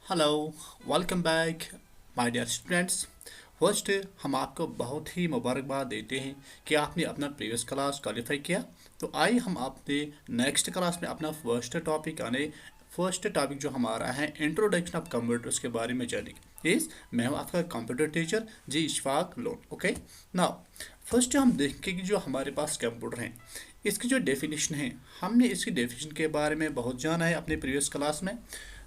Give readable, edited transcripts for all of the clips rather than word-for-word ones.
Hello, welcome back my dear students. First हम आपको बहुत ही मुबारकबाद देते हैं कि आपने अपना प्रीवियस क्लास क्वालिफाई किया। तो आइए हम अपने नेक्स्ट क्लास में अपना फर्स्ट टॉपिक जो हमारा है इंट्रोडक्शन ऑफ कंप्यूटर्स के बारे में जानेंगे। मैं हूँ आपका computer teacher ji Ishfaq Lone. Okay, now first हम देखेंगे कि जो हमारे पास कंप्यूटर हैं इसकी जो डेफिनेशन है, हमने इसकी डेफिनेशन के बारे में बहुत जाना है अपने प्रीवियस क्लास में।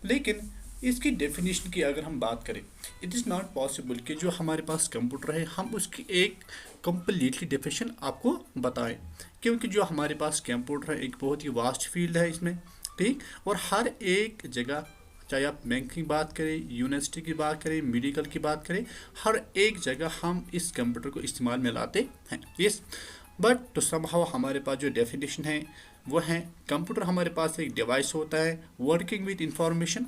लेकिन इसकी डेफिनेशन की अगर हम बात करें, इट इज़ नॉट पॉसिबल कि जो हमारे पास कंप्यूटर है हम उसकी एक कम्प्लीटली डेफिनेशन आपको बताएं, क्योंकि जो हमारे पास कंप्यूटर है एक बहुत ही वास्ट फील्ड है इसमें। ठीक, और हर एक जगह, चाहे आप बैंक की बात करें, यूनिवर्सिटी की बात करें, मेडिकल की बात करें, हर एक जगह हम इस कंप्यूटर को इस्तेमाल में लाते हैं। यस, बट तो समहाउ हमारे पास जो डेफिनेशन है वो है कंप्यूटर हमारे पास एक डिवाइस होता है वर्किंग विद इंफॉर्मेशन।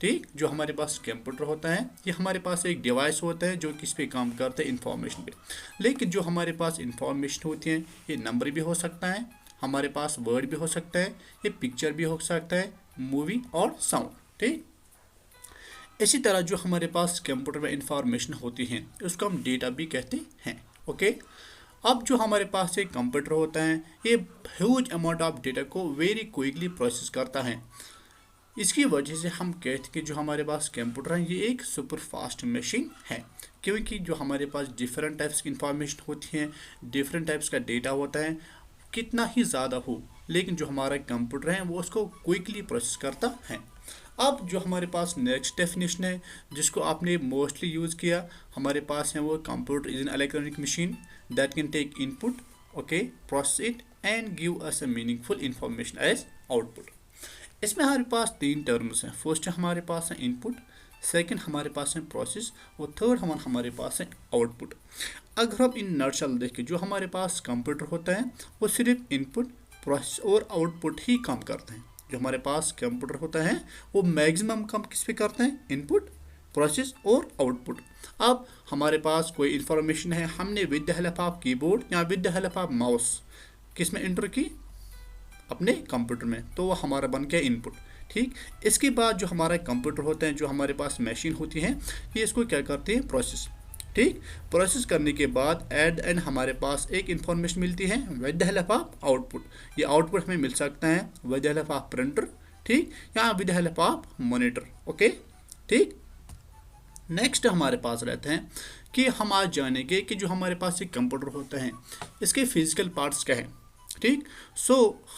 ठीक, जो हमारे पास कंप्यूटर होता है ये हमारे पास एक डिवाइस होता है जो किस पे काम करता है, इंफॉर्मेशन पे। लेकिन जो हमारे पास इंफॉर्मेशन होती है ये नंबर भी हो सकता है, हमारे पास वर्ड भी हो सकता है, ये पिक्चर भी हो सकता है, मूवी और साउंड। ठीक, इसी तरह जो हमारे पास कंप्यूटर में इंफॉर्मेशन होती है उसको हम डेटा भी कहते हैं। ओके, अब जो हमारे पास एक कंप्यूटर होता है ये ह्यूज अमाउंट ऑफ डेटा को वेरी क्विकली प्रोसेस करता है। इसकी वजह से हम कहते हैं कि जो हमारे पास कंप्यूटर है ये एक सुपर फास्ट मशीन है, क्योंकि जो हमारे पास डिफरेंट टाइप्स की इंफॉर्मेशन होती है, डिफरेंट टाइप्स का डेटा होता है, कितना ही ज़्यादा हो लेकिन जो हमारा कंप्यूटर है वो उसको क्विकली प्रोसेस करता है। अब जो हमारे पास नेक्स्ट डेफिनेशन है जिसको आपने मोस्टली यूज़ किया हमारे पास है, वो computer is an electronic machine that can take input, okay, process it and give us a meaningful information as output. इसमें हमारे पास तीन टर्म्स हैं। फर्स्ट हमारे पास है इनपुट, सेकंड हमारे पास है प्रोसेस और थर्ड हमारे पास है आउटपुट। अगर हम इन नटशल देखें, जो हमारे पास कंप्यूटर होता है वो सिर्फ इनपुट, प्रोसेस और आउटपुट ही काम करते हैं। जो हमारे पास कंप्यूटर होता है वो मैक्सिमम काम किस पे करते हैं, इनपुट, प्रोसेस और आउटपुट। अब हमारे पास कोई इंफॉर्मेशन है, हमने with the help of keyboard या with the help of mouse किस में एंटर की, अपने कंप्यूटर में, तो वो हमारा बन गया इनपुट। ठीक, इसके बाद जो हमारा कंप्यूटर होता है, जो हमारे पास मशीन होती है, ये इसको क्या करते हैं, प्रोसेस। ठीक, प्रोसेस करने के बाद एट द एंड हमारे पास एक इंफॉर्मेशन मिलती है with the help of output. ये आउटपुट हमें मिल सकता है with the help of printer, ठीक, या with the help of monitor. Okay, ठीक, नेक्स्ट हमारे पास रहते हैं कि हम आज जानेंगे कि जो हमारे पास एक कंप्यूटर होता है इसके फिजिकल पार्ट्स क्या हैं। ठीक,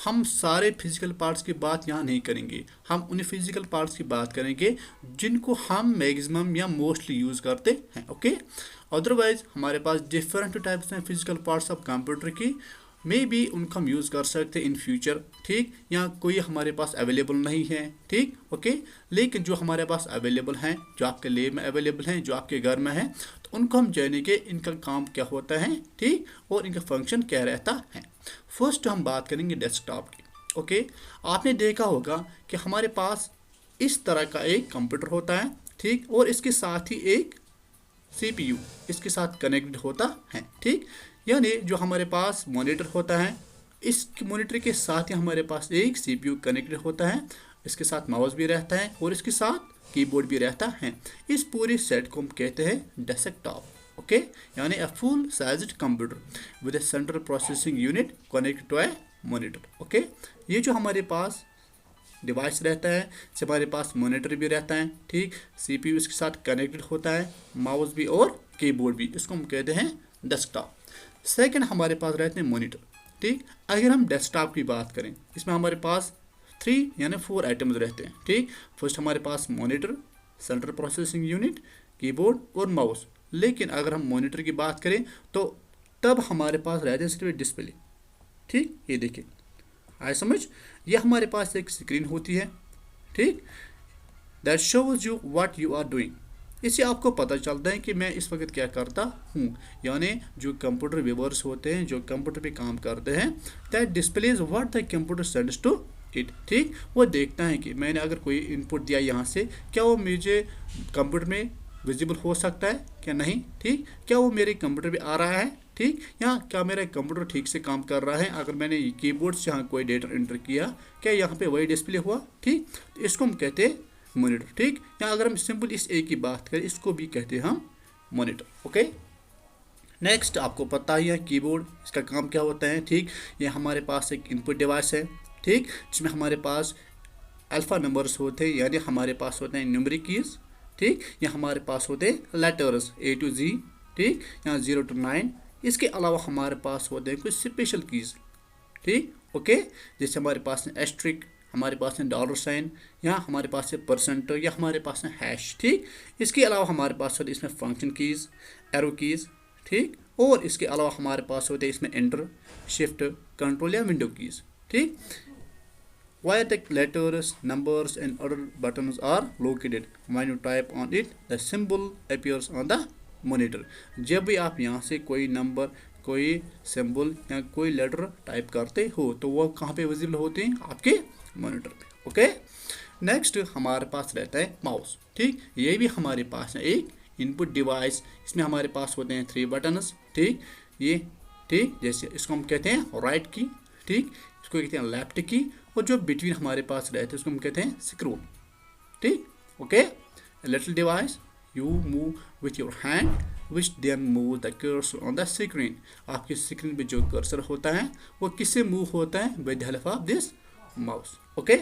हम सारे फिजिकल पार्ट्स की बात यहाँ नहीं करेंगे, हम उन फिजिकल पार्ट्स की बात करेंगे जिनको हम मैक्सिमम या मोस्टली यूज़ करते हैं। ओके, अदरवाइज हमारे पास डिफरेंट टाइप्स हैं फिजिकल पार्ट्स ऑफ कंप्यूटर की, मे बी उनको हम यूज़ कर सकते हैं इन फ्यूचर। ठीक, या कोई हमारे पास अवेलेबल नहीं है। ठीक, ओके, लेकिन जो हमारे पास अवेलेबल हैं, जो आपके लैब में अवेलेबल हैं, जो आपके घर में हैं, तो उनको हम जानेंगे इनका काम क्या होता है। ठीक, और इनका फंक्शन क्या रहता है। फर्स्ट हम बात करेंगे डेस्कटॉप की। ओके, आपने देखा होगा कि हमारे पास इस तरह का एक कंप्यूटर होता है। ठीक, और इसके साथ ही एक CPU इसके साथ कनेक्टेड होता है। ठीक, यानी जो हमारे पास मॉनिटर होता है, इस मॉनिटर के साथ ही हमारे पास एक CPU कनेक्टेड होता है, इसके साथ माउस भी रहता है और इसके साथ कीबोर्ड भी रहता है। इस पूरे सेट को हम कहते हैं डेस्कटॉप। ओके, यानी a full sized computer with a central processing unit connected to a monitor. Okay, ये जो हमारे पास डिवाइस रहता है, इसे हमारे पास मॉनिटर भी रहता है। ठीक, CPU इसके साथ कनेक्टेड होता है, माउस भी और कीबोर्ड भी, इसको हम कहते हैं डेस्कटॉप। सेकंड हमारे पास रहते हैं मॉनिटर। ठीक, अगर हम डेस्कटॉप की बात करें, इसमें हमारे पास 3 यानी 4 आइटम्स रहते हैं। ठीक, फर्स्ट हमारे पास monitor, central processing unit, keyboard और माउस। लेकिन अगर हम मॉनिटर की बात करें तो तब हमारे पास रहते हैं सिर्फ डिस्प्ले। ठीक, ये देखिए, आए समझ, ये हमारे पास एक स्क्रीन होती है। ठीक, that shows you what you are doing. इससे आपको पता चलता है कि मैं इस वक्त क्या करता हूँ। यानी जो कंप्यूटर व्यूअर्स होते हैं, जो कंप्यूटर पे काम करते हैं, that displays what the computer sends to it. ठीक, वो देखता है कि मैंने अगर कोई इनपुट दिया यहाँ से, क्या वो मुझे कंप्यूटर में विजिबल हो सकता है क्या नहीं। ठीक, क्या वो मेरे कंप्यूटर पे आ रहा है। ठीक, या क्या मेरा कंप्यूटर ठीक से काम कर रहा है। अगर मैंने कीबोर्ड से यहाँ कोई डेटा एंटर किया, क्या यहाँ पे वही डिस्प्ले हुआ। ठीक, तो इसको हम कहते हैं मॉनिटर, ठीक। या अगर हम सिंपल इस ए की बात करें, इसको भी कहते हैं हम मॉनिटर, ओके। नेक्स्ट आपको पता ही है कीबोर्ड, इसका काम क्या होता है, ठीक। ये हमारे पास एक इनपुट डिवाइस है, ठीक, जिसमें हमारे पास अल्फ़ा नंबर्स होते हैं, यानी हमारे पास होते हैं न्यूमेरिक कीज़, ठीक। या हमारे पास होते हैं लेटर्स A to Z, ठीक, या 0 to 9। इसके अलावा हमारे पास होते हैं कुछ स्पेशल कीज़, ठीक, ओके। जैसे हमारे पास है एस्ट्रिक, हमारे पास है डॉलर साइन, या हमारे पास है परसेंट, या हमारे पास है हैश, ठीक। इसके अलावा हमारे पास होते हैं इसमें फंक्शन कीज़, एरो कीज़, ठीक। और इसके अलावा हमारे पास होते हैं इसमें एंटर, शिफ्ट, कंट्रोल या विंडो कीज़, ठीक। Where the letters, numbers and other buttons are located. When you type on it, the symbol appears on the monitor. जब भी आप यहाँ से कोई नंबर, कोई सिंबल या कोई लेटर टाइप करते हो तो वो कहाँ पे विजिबल होते हैं, आपके मॉनिटर पे, ओके। नेक्स्ट हमारे पास रहता है माउस, ठीक। ये भी हमारे पास है एक इनपुट डिवाइस। इसमें हमारे पास होते हैं 3 बटन्स, ठीक, ये, ठीक। जैसे इसको हम कहते हैं राइट की, ठीक, इसको कहते हैं लेफ्ट की, और जो बिटवीन हमारे पास रहते हैं उसको हम कहते हैं स्क्रू, ठीक, okay. Little device you move with your hand which then move the cursor on the screen. आपकी स्क्रीन पे जो कर्सर होता है वो किससे मूव होता है, with the help of this mouse, okay.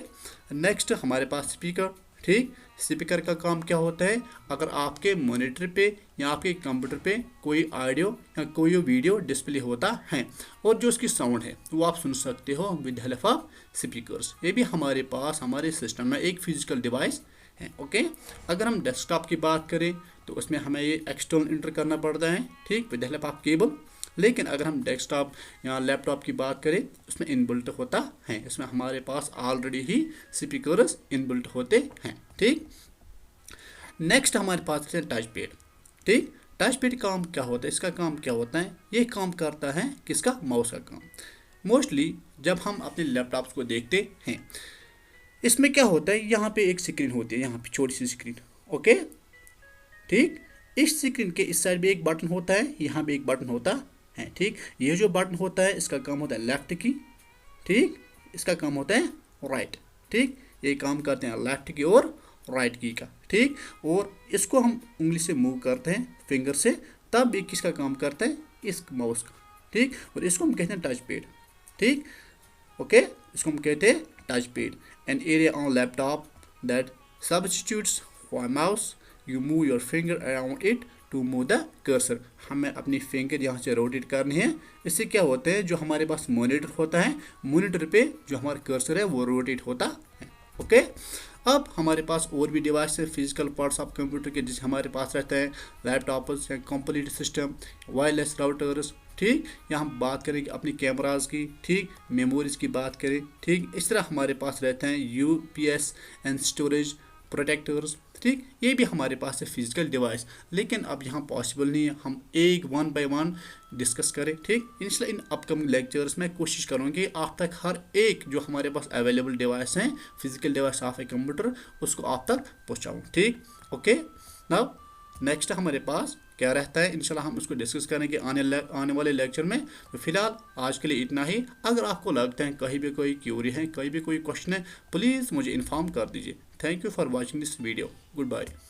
Next हमारे पास स्पीकर, ठीक। स्पीकर का काम क्या होता है, अगर आपके मॉनिटर पे या आपके कंप्यूटर पे कोई ऑडियो या कोई वीडियो डिस्प्ले होता है और जो उसकी साउंड है वो आप सुन सकते हो विद हेल्प ऑफ स्पीकर्स। ये भी हमारे पास हमारे सिस्टम में एक फिजिकल डिवाइस है, ओके। अगर हम डेस्कटॉप की बात करें तो उसमें हमें ये एक्सटर्नल इंटर करना पड़ता है, ठीक, विद हेल्प ऑफ केबल। लेकिन अगर हम डेस्कटॉप या लैपटॉप की बात करें उसमें इनबिल्ट होता है, इसमें हमारे पास ऑलरेडी ही स्पीकर्स इनबिल्ट होते हैं, ठीक। नेक्स्ट हमारे पास है टच पैड, ठीक। टच पैड काम क्या होता है, इसका काम क्या होता है, ये काम करता है किसका, माउस का काम। मोस्टली जब हम अपने लैपटॉप्स को देखते हैं इसमें क्या होता है, यहाँ पे एक स्क्रीन होती है, यहाँ पे छोटी सी स्क्रीन, ओके, ठीक। इस स्क्रीन के इस साइड भी एक बटन होता है, यहाँ भी एक बटन होता है, ठीक। ये जो बटन होता है इसका काम होता है लेफ्ट की, ठीक, इसका काम होता है राइट, ठीक। ये काम करते हैं लेफ्ट की और राइट की का, ठीक। और इसको हम उंगली से मूव करते हैं फिंगर से, तब ये किसका काम करता है, इस माउस का, ठीक। और इसको हम कहते हैं टच पैड, ठीक, ओके। इसको हम कहते हैं touch pad. An area on laptop that substitutes for mouse, you move your finger around it to move the cursor. हमें अपनी फिंगर यहाँ से रोटेट करनी है, इससे क्या होता है, जो हमारे पास मॉनिटर होता है, मॉनिटर पे जो हमारा कर्सर है वो रोटेट होता है, ओके। अब हमारे पास और भी डिवाइस है फिजिकल पार्ट्स ऑफ कंप्यूटर के, जिसे हमारे पास रहते हैं लैपटॉप्स या कंप्लीट सिस्टम, वायरलेस राउटर्स, ठीक। या हम बात करेंगे अपनी कैमराज की, ठीक, मेमोरीज की बात करें, ठीक। इस तरह हमारे पास रहते हैं UPS एंड स्टोरेज प्रोटेक्टर्स, ठीक। ये भी हमारे पास है फिजिकल डिवाइस। लेकिन अब यहाँ पॉसिबल नहीं है हम एक 1 by 1 डिस्कस करें, ठीक। इसलिए इन अपकमिंग लेक्चर्स में कोशिश करूँगी आप तक हर एक जो हमारे पास अवेलेबल डिवाइस हैं physical device of a computer उसको आप तक पहुँचाऊँ, ठीक, ओके। नाउ नेक्स्ट हमारे पास क्या रहता है, इंशाल्लाह हम उसको डिस्कस करेंगे आने वाले लेक्चर में। तो फिलहाल आज के लिए इतना ही। अगर आपको लगता है कहीं भी कोई क्यूरी है, कहीं भी कोई क्वेश्चन है, प्लीज़ मुझे इन्फॉर्म कर दीजिए। Thank you for watching this video. Good bye.